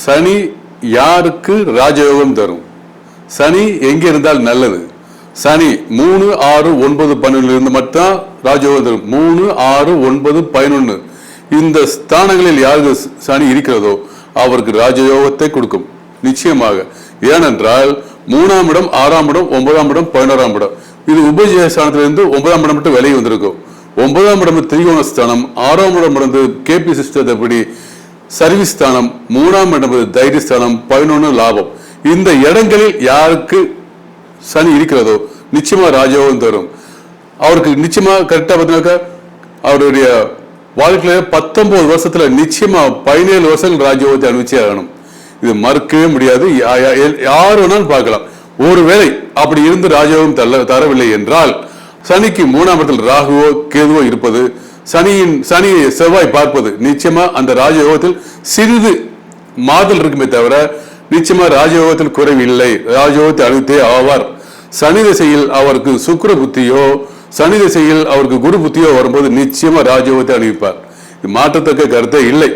சனி யாருக்கு ராஜயோகம் தரும்? சனி எங்க இருந்தால் நல்லது? சனி 3, 6, 9, 11 இருந்து மட்டும் ராஜயோகம் தரும். 3, 6, 9, 11 இந்த ஸ்தானங்களில் யாருக்கு சனி இருக்கிறதோ அவருக்கு ராஜயோகத்தை கொடுக்கும் நிச்சயமாக. ஏனென்றால் 3ஆம் இடம், 6ஆம் இடம், 9ஆம் இடம், 11ஆம் இடம் இது உபஜயஸ்தானத்திலிருந்து 9ஆம் இடம் மட்டும் விலகி வந்திருக்கும். 9ஆம் இடம் திரிகோணஸ்தானம், 6ஆம் இடம் இருந்து கேபி சிஸ்டத்தை சர்வீஸ் ஸ்தானம், 3ஆம் இடம் தைரியஸ்தானம், 11 லாபம். இந்த இடங்களில் யாருக்கு சனி இருக்கிறதோ நிச்சயமா ராஜயோகம் தரும். அவருக்கு நிச்சயமா கரெக்டா பார்த்தீங்கன்னாக்கா அவருடைய வாழ்க்கையில 19 வருஷத்துல நிச்சயமா 17 வருஷங்கள் ராஜயோகத்தை அனுபவிச்சே ஆகணும். இது மறுக்கவே முடியாது. யார் வேணாலும் பார்க்கலாம். ஒருவேளை அப்படி இருந்து ராஜயோகம் தரவில்லை என்றால் சனிக்கு 3ஆம் இடத்தில் ராகுவோ கேதுவோ இருப்பது, சனியை செவ்வாய் பார்ப்பது நிச்சயமா அந்த ராஜயோகத்தில் சிறிது மாதல் இருக்குமே தவிர நிச்சயமா ராஜயோகத்தில் குறைவு இல்லை. ராஜயோகத்தை அழித்தே ஆவார். சனி திசையில் அவருக்கு சுக்கிர புத்தியோ சனி திசையில் அவருக்கு குரு புத்தியோ வரும்போது நிச்சயமா ராஜயோகத்தை அணிவிப்பார். மாற்றத்தக்க கருத்தே இல்லை.